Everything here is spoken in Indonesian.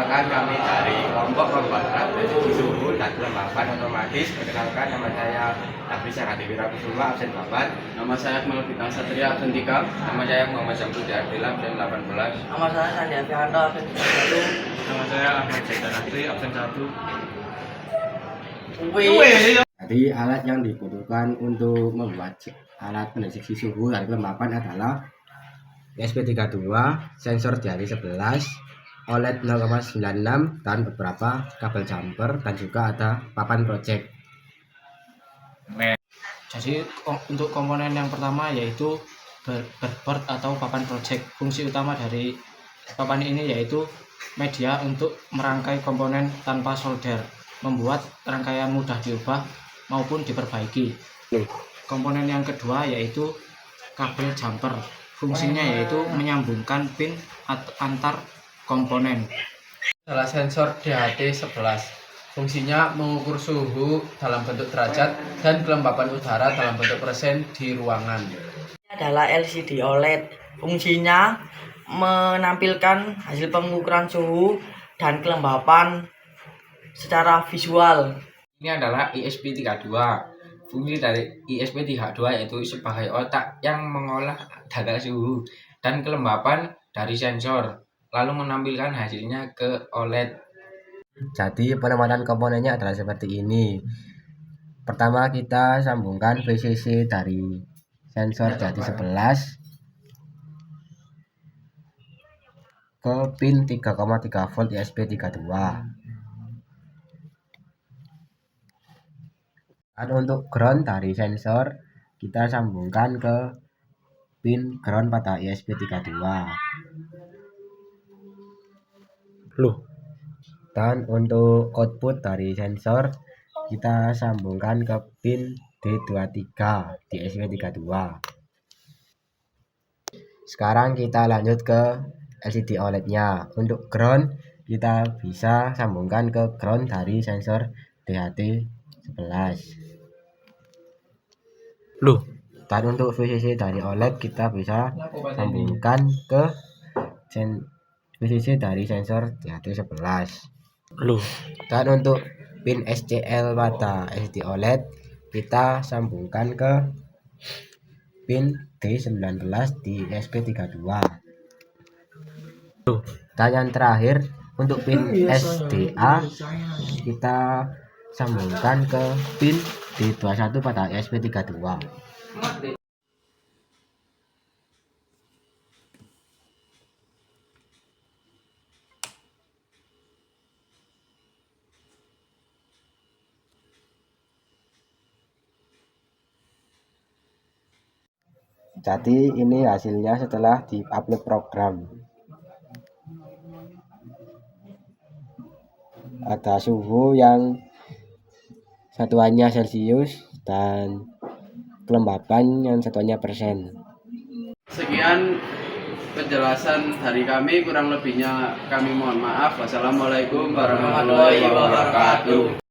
Perkenalkan, kami dari kelompok pembuat prediksi suhu dan kelembapan otomatis. Perkenalkan, nama saya Hafiz Akademi Kusuma, absen 8. Nama saya Akmal Bintang Satria, absen 3. Nama saya Muhammad Syamsuddin Ardila, absen 18. Nama saya Sandi Afianto, absen 1. Nama saya Ahmad Zaidan Asri, absen 1. Jadi alat yang dibutuhkan untuk membuat alat pendeteksi suhu dan kelembapan adalah ESP32, sensor jari 11, OLED 0,96 dan beberapa kabel jumper, dan juga ada papan project. Jadi untuk komponen yang pertama yaitu breadboard atau papan project. Fungsi utama dari papan ini yaitu media untuk merangkai komponen tanpa solder, membuat rangkaian mudah diubah maupun diperbaiki. Komponen yang kedua yaitu kabel jumper. Fungsinya yaitu menyambungkan pin antar komponen. Adalah sensor DHT11. Fungsinya mengukur suhu dalam bentuk derajat dan kelembapan udara dalam bentuk persen di ruangan. Ini adalah LCD OLED. Fungsinya menampilkan hasil pengukuran suhu dan kelembapan secara visual. Ini adalah ISP32. Fungsi dari ISP32 yaitu sebagai otak yang mengolah data suhu dan kelembapan dari sensor, lalu menampilkan hasilnya ke OLED. Jadi penempatan komponennya adalah seperti ini. Pertama kita sambungkan VCC dari sensor jati 11 ke pin 3,3 volt ISP32. Dan untuk ground dari sensor kita sambungkan ke pin ground pada ISP32. Dan untuk output dari sensor kita sambungkan ke pin D23 di ISP32. Sekarang kita lanjut ke LCD OLED-nya. Untuk ground kita bisa sambungkan ke ground dari sensor DHT11. Dan untuk VCC dari OLED kita bisa sambungkan ke VCC dari sensor DHT11. Dan untuk pin SCL pada LCD OLED kita sambungkan ke pin D19 di SP32. Dan yang terakhir untuk pin SDA kita sambungkan ke pin D21 pada SP32. Jadi ini hasilnya setelah di-upload program. Ada suhu yang satuannya Celcius dan kelembapan yang satuannya persen. Sekian penjelasan dari kami, kurang lebihnya kami mohon maaf. Wassalamualaikum warahmatullahi wabarakatuh.